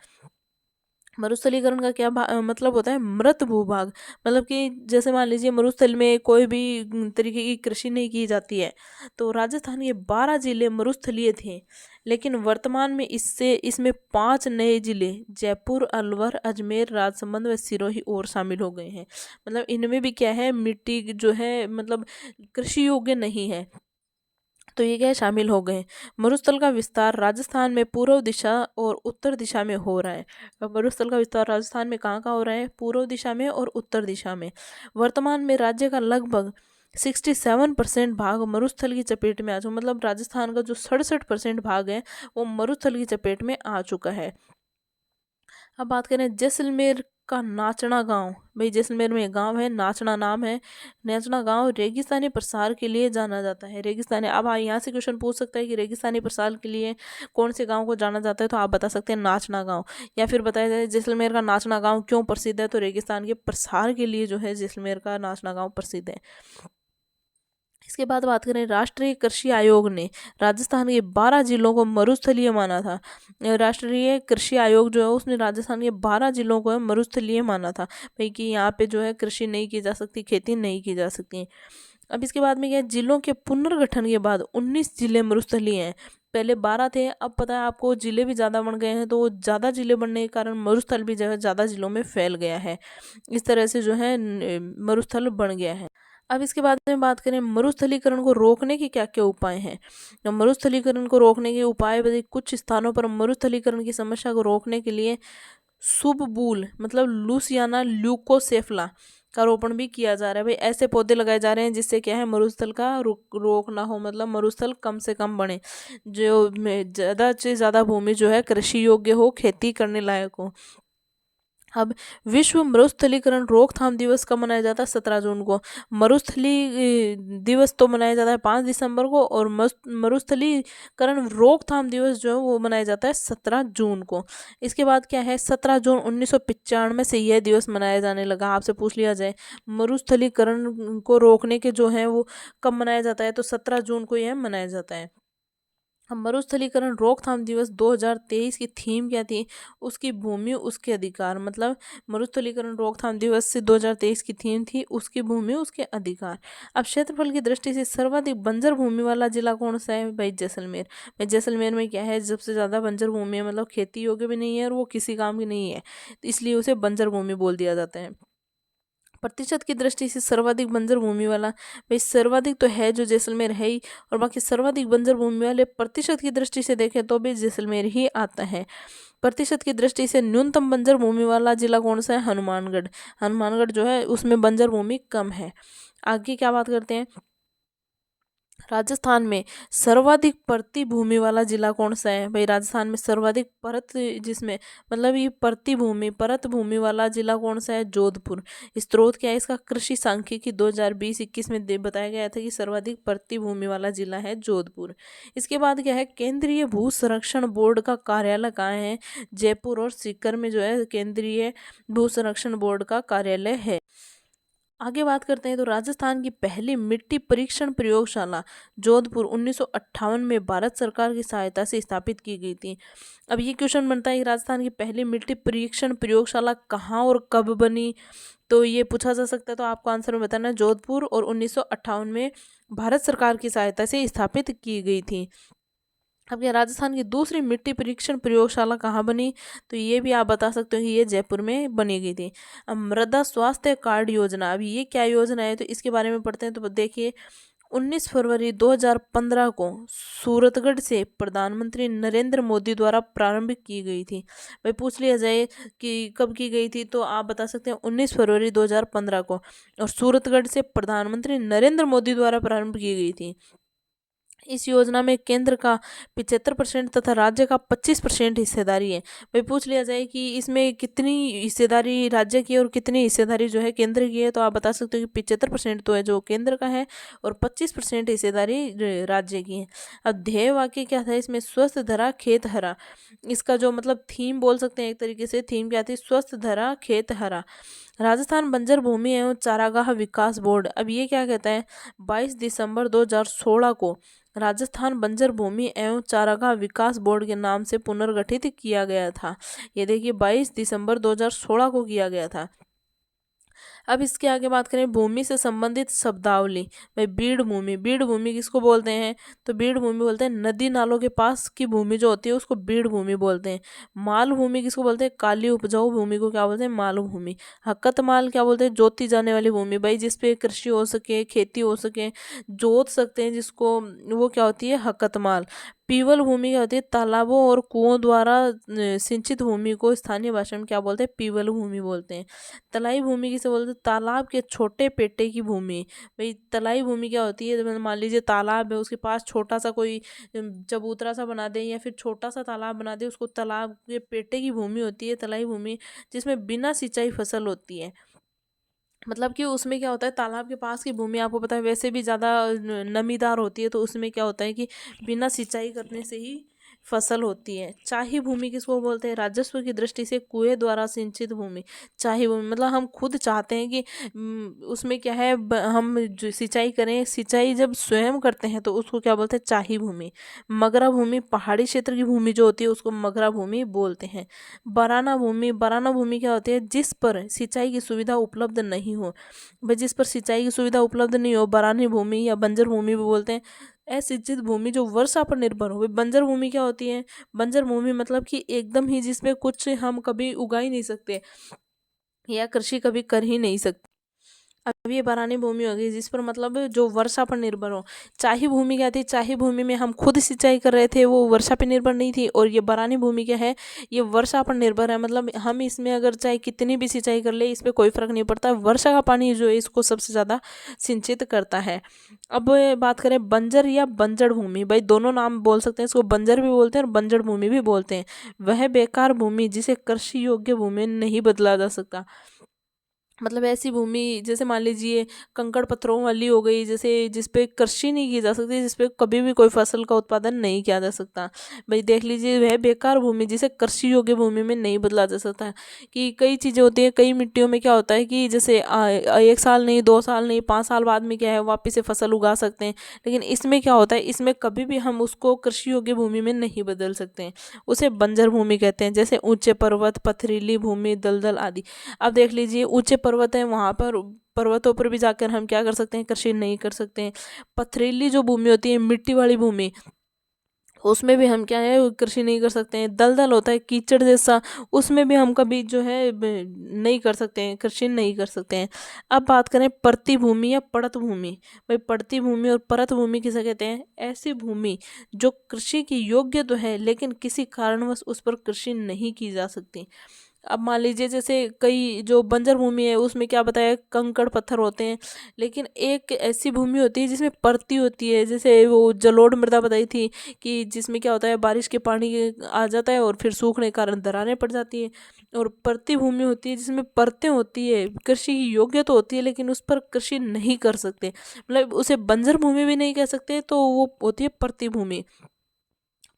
मरुस्थलीकरण का क्या मतलब होता है, मृत भूभाग। मतलब कि जैसे मान लीजिए मरुस्थल में कोई भी तरीके की कृषि नहीं की जाती है। तो राजस्थान के 12 जिले मरुस्थलीय थे, लेकिन वर्तमान में इसमें 5 नए जिले जयपुर, अलवर, अजमेर, राजसमंद व सिरोही और शामिल हो गए हैं। मतलब इनमें भी क्या है, मिट्टी जो है मतलब कृषि योग्य नहीं है, तो ये क्या है, शामिल हो गए। मरुस्थल का विस्तार राजस्थान में पूर्व दिशा और उत्तर दिशा में हो रहा है। अब मरुस्थल का विस्तार राजस्थान में कहाँ कहाँ हो रहा है, पूर्व दिशा में और उत्तर दिशा में। वर्तमान में राज्य का लगभग 67% भाग मरुस्थल की चपेट में आ चुका, मतलब राजस्थान का जो 67% भाग है वो मरुस्थल की चपेट में आ चुका है। अब बात करें जैसलमेर का नाचना गांव। भाई जैसलमेर में गांव है, नाचना नाम है। नाचना गांव रेगिस्तानी प्रसार के लिए जाना जाता है। रेगिस्तानी, अब यहाँ से क्वेश्चन पूछ सकता है कि रेगिस्तानी प्रसार के लिए कौन से गांव को जाना जाता है, तो आप बता सकते हैं नाचना गांव। या फिर बताया जाए जैसलमेर का नाचना गांव क्यों प्रसिद्ध है, तो रेगिस्तान के प्रसार के लिए जो है जैसलमेर का नाचना गांव प्रसिद्ध है। इसके बाद बात करें, राष्ट्रीय कृषि आयोग ने राजस्थान के 12 जिलों को मरुस्थलीय माना था। राष्ट्रीय कृषि आयोग जो है उसने राजस्थान के 12 जिलों को मरुस्थलीय माना था, भाई कि यहाँ पे जो है कृषि नहीं की जा सकती, खेती नहीं की जा सकती। अब इसके बाद में क्या है, जिलों के पुनर्गठन के बाद 19 जिले मरुस्थलीय हैं। पहले 12 थे, अब पता है आपको जिले भी ज़्यादा बन गए हैं, तो ज़्यादा जिले बनने के कारण मरुस्थल भी जो है ज़्यादा जिलों में फैल गया है। इस तरह से जो है मरुस्थल बन गया है। अब इसके बाद में बात करें मरुस्थलीकरण को रोकने के क्या क्या उपाय हैं। तो मरुस्थलीकरण को रोकने के उपाय बताइए। कुछ स्थानों पर मरुस्थलीकरण की समस्या को रोकने के लिए सुबबूल मतलब लूसियाना ल्यूकोसेफला का रोपण भी किया जा रहा है। भाई ऐसे पौधे लगाए जा रहे हैं जिससे क्या है, मरुस्थल का रोक ना हो, मतलब मरुस्थल कम से कम बने, जो ज़्यादा से ज़्यादा भूमि जो है कृषि योग्य हो, खेती करने लायक हो। अब विश्व मरुस्थलीकरण रोकथाम दिवस कब मनाया जाता है, 17 जून को। मरुस्थली दिवस तो मनाया जाता है 5 दिसंबर को, और मरुस्थलीकरण रोकथाम दिवस जो है वो मनाया जाता है 17 जून को। इसके बाद क्या है, 17 जून 1995 से यह दिवस मनाया जाने लगा। आपसे पूछ लिया जाए मरुस्थलीकरण को रोकने के जो है वो कब मनाया जाता है, तो 17 जून को यह मनाया जाता है। अब मरुस्थलीकरण रोकथाम दिवस 2023 की थीम क्या थी, उसकी भूमि उसके अधिकार। मतलब मरुस्थलीकरण रोकथाम दिवस से 2023 की थीम थी उसकी भूमि उसके अधिकार। अब क्षेत्रफल की दृष्टि से सर्वाधिक बंजर भूमि वाला जिला कौन सा है, भाई जैसलमेर। भाई जैसलमेर में क्या है, सबसे ज़्यादा बंजर भूमि है, मतलब खेती योग्य भी नहीं है और वो किसी काम की नहीं है, तो इसलिए उसे बंजर भूमि बोल दिया जाता है। प्रतिशत की दृष्टि से सर्वाधिक बंजर भूमि वाला, भाई सर्वाधिक तो है जो जैसलमेर है ही, और बाकी सर्वाधिक बंजर भूमि वाले प्रतिशत की दृष्टि से देखें तो भी जैसलमेर ही आता है। प्रतिशत की दृष्टि से न्यूनतम बंजर भूमि वाला जिला कौन सा है, हनुमानगढ़। हनुमानगढ़ जो है उसमें बंजर भूमि कम है। आगे क्या बात करते हैं, राजस्थान में सर्वाधिक परती भूमि वाला जिला कौन सा है, भाई राजस्थान में सर्वाधिक परत जिसमें मतलब ये परत भूमि वाला जिला कौन सा है, जोधपुर। स्रोत क्या है इसका, कृषि सांख्यिकी 2020-21 में बताया गया था कि सर्वाधिक परती भूमि वाला जिला है जोधपुर। इसके बाद क्या है, केंद्रीय भू संरक्षण बोर्ड का कार्यालय कहाँ है, जयपुर और सीकर में जो है केंद्रीय भू संरक्षण बोर्ड का कार्यालय है। आगे बात करते हैं, तो राजस्थान की पहली मिट्टी परीक्षण प्रयोगशाला जोधपुर 1958 में भारत सरकार की सहायता से स्थापित की गई थी। अब ये क्वेश्चन बनता है कि राजस्थान की पहली मिट्टी परीक्षण प्रयोगशाला कहाँ और कब बनी, तो ये पूछा जा सकता है। तो आपको आंसर में बताना है जोधपुर, और 1958 में भारत सरकार की सहायता से स्थापित की गई थी। अब ये राजस्थान की दूसरी मिट्टी परीक्षण प्रयोगशाला कहाँ बनी, तो ये भी आप बता सकते हो कि ये जयपुर में बनी गई थी। अब मृदा स्वास्थ्य कार्ड योजना, अब ये क्या योजना है, तो इसके बारे में पढ़ते हैं। तो देखिए 19 फरवरी 2015 को सूरतगढ़ से प्रधानमंत्री नरेंद्र मोदी द्वारा प्रारंभ की गई थी। भाई पूछ लिया जाए कि कब की गई थी, तो आप बता सकते हैं 19 फरवरी 2015 को, और सूरतगढ़ से प्रधानमंत्री नरेंद्र मोदी द्वारा प्रारंभ की गई थी। इस योजना में केंद्र का 75% तथा राज्य का 25% हिस्सेदारी है। भाई पूछ लिया जाए कि इसमें कितनी हिस्सेदारी राज्य की और कितनी हिस्सेदारी जो है केंद्र की है, तो आप बता सकते हो कि 75% तो है जो केंद्र का है और 25% हिस्सेदारी राज्य की है। अब ध्येय वाक्य क्या था इसमें? स्वस्थ धरा खेत हरा। इसका जो मतलब थीम बोल सकते हैं, एक तरीके से थीम क्या थी? स्वस्थ धरा खेत हरा। राजस्थान बंजर भूमि एवं चारागाह विकास बोर्ड, अब ये क्या कहता है? 22 दिसंबर 2016 को राजस्थान बंजर भूमि एवं चारागाह विकास बोर्ड के नाम से पुनर्गठित किया गया था। ये देखिए 22 दिसंबर 2016 को किया गया था। अब इसके आगे बात करें भूमि से संबंधित शब्दावली। भाई बीड़ भूमि, बीड़ भूमि किसको बोलते हैं? तो बीड़ भूमि बोलते हैं नदी नालों के पास की भूमि जो होती है उसको बीड़ भूमि बोलते हैं। माल भूमि किसको बोलते हैं? काली उपजाऊ भूमि को क्या बोलते हैं? माल भूमि। हकत माल क्या बोलते हैं? जोती जाने वाली भूमि, भाई जिसपे कृषि हो सके, खेती हो सके, जोत सकते हैं जिसको, वो क्या होती है? हकत माल। पीवल भूमि क्या होती है? तालाबों और कुओं द्वारा सिंचित भूमि को स्थानीय भाषा में क्या बोलते हैं? पीवल भूमि बोलते हैं। तलाई भूमि किसे बोलते हैं? तालाब के छोटे पेटे की भूमि। भाई तलाई भूमि क्या होती है? जब मान लीजिए तालाब है, उसके पास छोटा सा कोई चबूतरा सा बना दे या फिर छोटा सा तालाब बना दे, उसको तालाब के पेटे की भूमि होती है तलाई भूमि, जिसमें बिना सिंचाई फसल होती है। मतलब कि उसमें क्या होता है, तालाब के पास की भूमि आपको पता है वैसे भी ज़्यादा नमीदार होती है, तो उसमें क्या होता है कि बिना सिंचाई करने से ही फसल होती है। चाही भूमि किसको बोलते हैं? राजस्व की दृष्टि से कुएं द्वारा सिंचित भूमि। चाही भूमि मतलब हम खुद चाहते हैं कि उसमें क्या है, हम जो सिंचाई करें, सिंचाई जब स्वयं करते हैं तो उसको क्या बोलते हैं? चाही भूमि। मगरा भूमि, पहाड़ी क्षेत्र की भूमि जो होती है उसको मगरा भूमि बोलते हैं। बराना भूमि, बराना भूमि क्या होती है? जिस पर सिंचाई की सुविधा उपलब्ध नहीं हो। भाई जिस पर सिंचाई की सुविधा उपलब्ध नहीं हो, बरानी भूमि या बंजर भूमि भी बोलते हैं। असिंचित भूमि जो वर्षा पर निर्भर हो। भाई बंजर भूमि क्या होती है? बंजर भूमि मतलब कि एकदम ही जिसमें कुछ हम कभी उगा ही नहीं सकते या कृषि कभी कर ही नहीं सकते। अब ये बरानी भूमि होगी जिस पर मतलब जो वर्षा पर निर्भर हो। चाही भूमि क्या थी? चाही भूमि में हम खुद सिंचाई कर रहे थे, वो वर्षा पर निर्भर नहीं थी। और ये बरानी भूमि क्या है? ये वर्षा पर निर्भर है, मतलब हम इसमें अगर चाहे कितनी भी सिंचाई कर ले, इस पर कोई फर्क नहीं पड़ता, वर्षा का पानी जो है इसको सबसे ज़्यादा सिंचित करता है। अब बात करें बंजर या बंजड़ भूमि, भाई दोनों नाम बोल सकते हैं, इसको बंजर भी बोलते हैं और बंजड़ भूमि भी बोलते हैं। वह बेकार भूमि जिसे कृषि योग्य भूमि नहीं बदला जा सकता। मतलब ऐसी भूमि जैसे मान लीजिए कंकड़ पत्थरों वाली हो गई, जैसे जिस पे कृषि नहीं की जा सकती, जिस पे कभी भी कोई फसल का उत्पादन नहीं किया जा सकता। भाई देख लीजिए वह बेकार भूमि जिसे कृषि योग्य भूमि में नहीं बदला जा सकता। कि कई चीज़ें होती हैं, कई मिट्टियों में क्या होता है कि जैसे 1 साल नहीं, 2 साल नहीं, 5 साल बाद में क्या है वापस से फसल उगा सकते हैं। लेकिन इसमें क्या होता है, इसमें कभी भी हम उसको कृषि योग्य भूमि में नहीं बदल सकते हैं, उसे बंजर भूमि कहते हैं। जैसे ऊंचे पर्वत, पथरीली भूमि, दलदल आदि। अब देख लीजिए ऊंचे पर्वत है, वहाँ पर पर्वतों पर भी जाकर हम क्या कर सकते हैं? कृषि नहीं कर सकते हैं। पथरीली जो भूमि होती है, मिट्टी वाली भूमि, उसमें भी हम क्या है कृषि नहीं कर सकते हैं। दलदल होता है कीचड़ जैसा, उसमें भी हम कभी जो है नहीं कर सकते हैं, कृषि नहीं कर सकते हैं। अब बात करें परती भूमि या पड़त भूमि। भाई पड़ती भूमि और परत भूमि किसे कहते हैं? ऐसी भूमि जो कृषि की योग्य तो है लेकिन किसी कारणवश उस पर कृषि नहीं की जा सकती। अब मान लीजिए जैसे कई जो बंजर भूमि है उसमें क्या बताया, कंकड़ पत्थर होते हैं। लेकिन एक ऐसी भूमि होती है जिसमें परती होती है, जैसे वो जलोढ़ मृदा बताई थी कि जिसमें क्या होता है बारिश के पानी आ जाता है और फिर सूखने के कारण दरारें पड़ जाती है। और परती भूमि होती है जिसमें परतें होती है, कृषि की योग्य तो होती है लेकिन उस पर कृषि नहीं कर सकते, मतलब उसे बंजर भूमि भी नहीं कह सकते, तो वो होती है परती भूमि।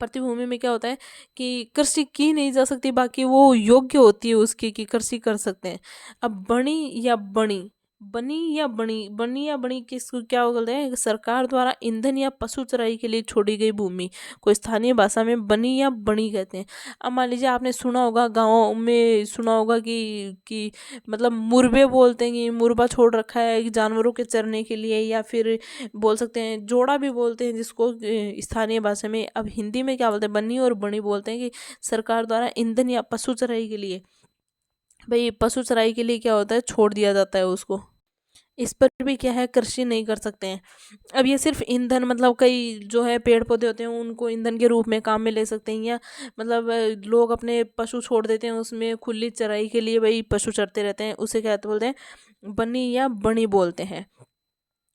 प्रतिभूमि में क्या होता है कि कृषि की नहीं जा सकती, बाकी वो योग्य होती है उसकी कि कृषि कर सकते हैं। अब बणी या बणी, बनी या बणी, बनी या बणी किसको क्या बोलते हैं? सरकार द्वारा ईंधन या पशु चराई के लिए छोड़ी गई भूमि को स्थानीय भाषा में बनी या बणी कहते हैं। अब मान लीजिए आपने सुना होगा, गाँव में सुना होगा कि मतलब मुरबे बोलते हैं कि मुरबा छोड़ रखा है कि जानवरों के चरने के लिए, या फिर बोल सकते हैं जोड़ा भी बोलते हैं जिसको स्थानीय भाषा में। अब हिंदी में क्या बोलते हैं? बनी और बणी बोलते हैं कि सरकार द्वारा ईंधन या पशु चराई के लिए, भाई पशु चराई के लिए क्या होता है, छोड़ दिया जाता है उसको। इस पर भी क्या है, कृषि नहीं कर सकते हैं। अब ये सिर्फ ईंधन, मतलब कई जो है पेड़ पौधे होते हैं उनको ईंधन के रूप में काम में ले सकते हैं, या मतलब लोग अपने पशु छोड़ देते हैं उसमें खुली चराई के लिए, भाई पशु चरते रहते हैं, उसे क्या बोलते हैं, बनी या बनी बोलते हैं।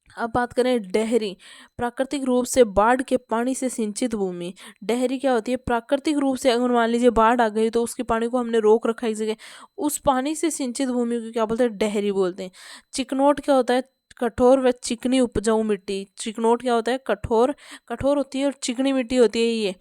अब बात करें डहरी, प्राकृतिक रूप से बाढ़ के पानी से सिंचित भूमि। डहरी क्या होती है, प्राकृतिक रूप से अगर मान लीजिए बाढ़ आ गई तो उसके पानी को हमने रोक रखा है एक जगह, उस पानी से सिंचित भूमि को क्या बोलते हैं, डहरी बोलते हैं। चिकनोट क्या होता है, कठोर व चिकनी उपजाऊ मिट्टी। चिकनोट क्या होता है, कठोर, कठोर होती है और चिकनी मिट्टी होती है ये।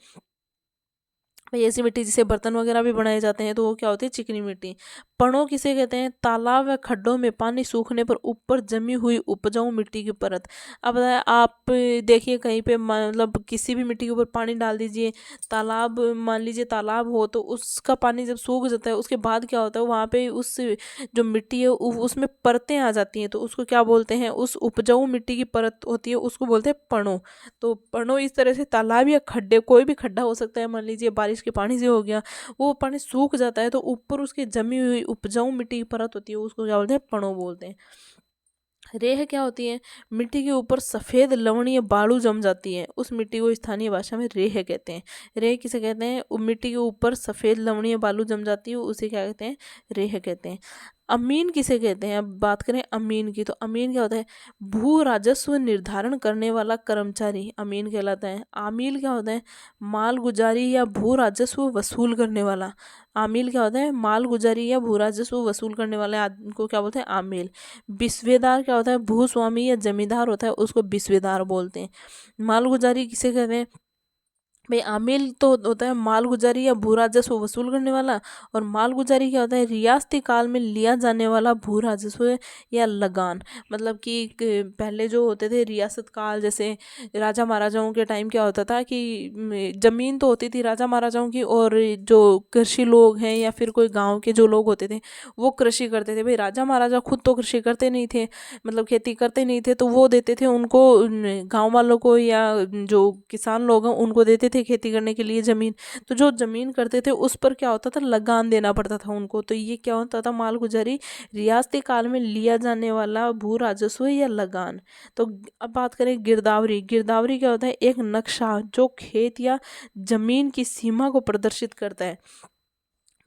भाई ऐसी मिट्टी जिसे बर्तन वगैरह भी बनाए जाते हैं तो वो क्या होती है, चिकनी मिट्टी। पड़ों किसे कहते हैं, तालाब व खड्डों में पानी सूखने पर ऊपर जमी हुई उपजाऊ मिट्टी की परत। अब आप देखिए कहीं पे मतलब किसी भी मिट्टी के ऊपर पानी डाल दीजिए, तालाब मान लीजिए तालाब हो, तो उसका पानी जब सूख जाता है उसके बाद क्या होता है, वहाँ पे उस जो मिट्टी है उसमें परतें आ जाती हैं, तो उसको क्या बोलते हैं, उस उपजाऊ मिट्टी की परत होती है उसको बोलते हैं पड़ों। तो पड़ों इस तरह से तालाब या खड्डे, कोई भी खड्डा हो सकता है, मान लीजिए बारिश के पानी से हो गया, वो पानी सूख जाता है तो ऊपर उसकी जमी हुई उपजाऊ मिट्टी की परत होती है उसको क्या बोलते हैं, पड़ों बोलते हैं। रेह क्या होती है, मिट्टी के ऊपर सफ़ेद लवणीय बालू जम जाती है, उस मिट्टी को स्थानीय भाषा में रेह कहते हैं। रेह किसे कहते हैं, मिट्टी के ऊपर सफ़ेद लवणीय बालू जम जाती है उसे क्या कहते हैं, रेह कहते हैं। अमीन किसे कहते हैं, अब बात करें अमीन की, तो अमीन क्या होता है, भू राजस्व निर्धारण करने वाला कर्मचारी अमीन कहलाता है। आमिल क्या होता है, माल गुजारी या भू राजस्व वसूल करने वाला। आमिल क्या होता है, माल गुजारी या भू राजस्व वसूल करने वाले आदमी को क्या बोलते हैं, आमिल। बिस्वेदार क्या होता है, भूस्वामी या जमींदार होता है उसको बिस्वेदार बोलते हैं। मालगुजारी किसे कहते हैं, भाई आमिल तो होता है मालगुजारी या भू राजस्व वसूल करने वाला, और मालगुजारी क्या होता है, रियासती काल में लिया जाने वाला भू राजस्व या लगान। मतलब कि पहले जो होते थे रियासत काल, जैसे राजा महाराजाओं के टाइम क्या होता था कि जमीन तो होती थी राजा महाराजाओं की, और जो कृषि लोग हैं या फिर कोई गांव के जो लोग होते थे वो कृषि करते थे। भाई राजा महाराजा खुद तो कृषि करते नहीं थे, मतलब खेती करते नहीं थे, तो वो देते थे उनको, गांव वालों को या जो किसान लोग हैं उनको देते थे खेती करने के लिए ज़मीन। तो जो ज़मीन करते थे उस पर क्या होता था, लगान देना पड़ता था उनको। तो ये क्या होता था, मालगुजारी, रियासती काल में लिया जाने वाला भू राजस्व या लगान। तो अब बात करें गिरदावरी। गिरदावरी क्या होता है, एक नक्शा जो खेत या ज़मीन की सीमा को प्रदर्शित करता है।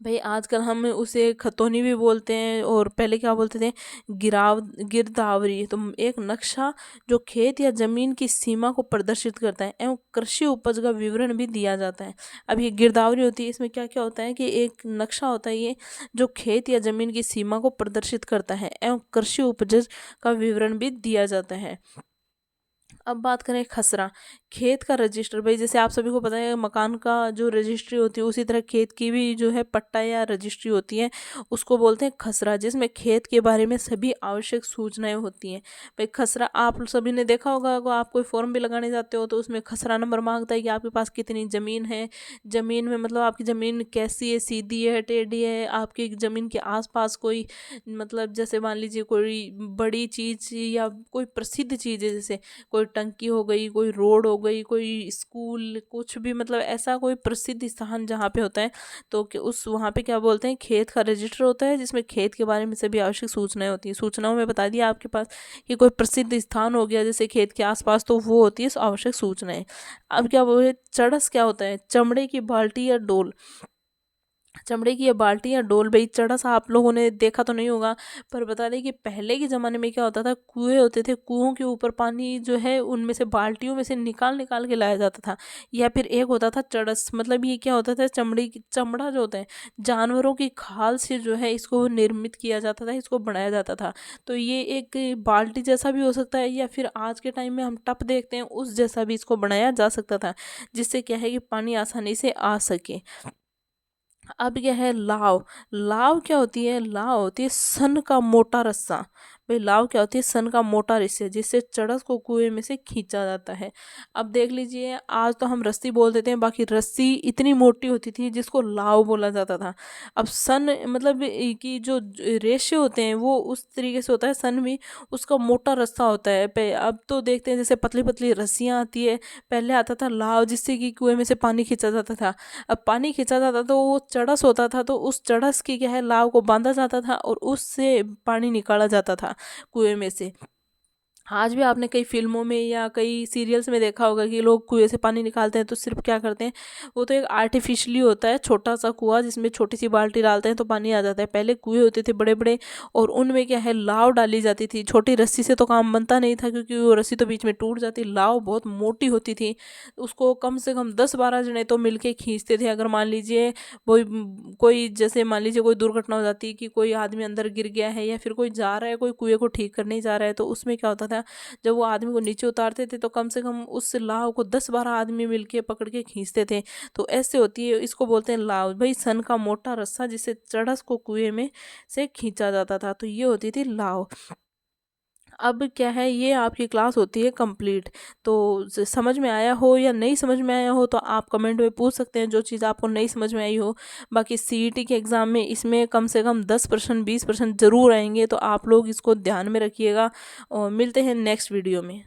भाई आजकल हम उसे खतौनी भी बोलते हैं, और पहले क्या बोलते थे, गिरदावरी। तो एक नक्शा जो खेत या जमीन की सीमा को प्रदर्शित करता है एवं कृषि उपज का विवरण भी दिया जाता है। अब ये गिरदावरी होती है, इसमें क्या क्या होता है कि एक नक्शा होता है ये जो खेत या जमीन की सीमा को प्रदर्शित करता है एवं कृषि उपज का विवरण भी दिया जाता है। अब बात करें खसरा, खेत का रजिस्टर। भाई जैसे आप सभी को पता है मकान का जो रजिस्ट्री होती है उसी तरह खेत की भी जो है पट्टा या रजिस्ट्री होती है, उसको बोलते हैं खसरा, जिसमें खेत के बारे में सभी आवश्यक सूचनाएं होती हैं। भाई खसरा आप सभी ने देखा होगा, अगर आप कोई फॉर्म भी लगाने जाते हो तो उसमें खसरा नंबर मांगता है कि आपके पास कितनी ज़मीन है, ज़मीन में मतलब आपकी ज़मीन कैसी है, सीधी है, टेढ़ी है, आपकी ज़मीन के आसपास कोई मतलब जैसे मान लीजिए कोई बड़ी चीज़ या कोई प्रसिद्ध चीज़ है, जैसे कोई टंकी हो गई, कोई रोड हो गई, कोई स्कूल, कुछ भी मतलब ऐसा कोई प्रसिद्ध स्थान जहाँ पे होता है, तो उस वहाँ पे क्या बोलते हैं, खेत का रजिस्टर होता है जिसमें खेत के बारे में सभी आवश्यक सूचनाएं होती हैं। सूचनाओं में बता दिया आपके पास कि कोई प्रसिद्ध स्थान हो गया जैसे खेत के आसपास, तो वो होती है आवश्यक सूचनाएं। अब क्या बोले, चड़स क्या होता है, चमड़े की बाल्टी या डोल। चमड़े की ये बाल्टी या डोल, भाई चड़स आप लोगों ने देखा तो नहीं होगा, पर बता दें कि पहले के ज़माने में क्या होता था, कुएं होते थे, कुओं के ऊपर पानी जो है उनमें से बाल्टियों में से निकाल निकाल के लाया जाता था। या फिर एक होता था चड़स, मतलब ये क्या होता था, चमड़ा जो होता है जानवरों की खाल से जो है इसको निर्मित किया जाता था, इसको बनाया जाता था। तो ये एक बाल्टी जैसा भी हो सकता है, या फिर आज के टाइम में हम टप देखते हैं उस जैसा भी इसको बनाया जा सकता था, जिससे क्या है कि पानी आसानी से आ सके। अब क्या है, लाव। लाव क्या होती है, लाव होती है सन का मोटा रस्सा। भाई लाव क्या होती है, सन का मोटा रस्सा जिससे चड़स को कुएं में से खींचा जाता है। अब देख लीजिए, आज तो हम रस्सी बोल देते हैं, बाकी रस्सी इतनी मोटी होती थी जिसको लाव बोला जाता था। अब सन मतलब कि जो रेशे होते हैं वो उस तरीके से होता है, सन भी उसका मोटा रस्सा होता है। अब तो देखते हैं जैसे पतली पतली रस्सियाँ आती है, पहले आता था लाव जिससे कि कुएं में से पानी खींचा जाता था। अब पानी खींचा जाता तो वो चड़स होता था, तो उस चड़स की क्या है, लाव को बांधा जाता था और उससे पानी निकाला जाता था। था कुएं में से। आज भी आपने कई फिल्मों में या कई सीरियल्स में देखा होगा कि लोग कुएं से पानी निकालते हैं तो सिर्फ क्या करते हैं, वो तो एक आर्टिफिशियली होता है छोटा सा कुआं जिसमें छोटी सी बाल्टी डालते हैं तो पानी आ जाता है। पहले कुएं होते थे बड़े बड़े, और उनमें क्या है, लाव डाली जाती थी। छोटी रस्सी से तो काम बनता नहीं था क्योंकि वो रस्सी तो बीच में टूट जाती, लाव बहुत मोटी होती थी। उसको कम से कम 10-12 जने तो मिलके खींचते थे। अगर मान लीजिए कोई जैसे मान लीजिए कोई दुर्घटना हो जाती है कि कोई आदमी अंदर गिर गया है या फिर कोई जा रहा है, कोई कुएं को ठीक करने जा रहा है, तो उसमें क्या होता था, जब वो आदमी को नीचे उतारते थे तो कम से कम उस लाव को 10-12 आदमी मिलके पकड़ के खींचते थे। तो ऐसे होती है, इसको बोलते हैं लाव भाई, सन का मोटा रस्सा जिससे चढ़स को कुएं में से खींचा जाता था, तो ये होती थी लाव। अब क्या है, ये आपकी क्लास होती है कंप्लीट। तो समझ में आया हो या नहीं समझ में आया हो तो आप कमेंट में पूछ सकते हैं जो चीज़ आपको नहीं समझ में आई हो। बाकी सीईटी के एग्ज़ाम में इसमें कम से कम 10% 20% ज़रूर आएंगे, तो आप लोग इसको ध्यान में रखिएगा। और मिलते हैं नेक्स्ट वीडियो में।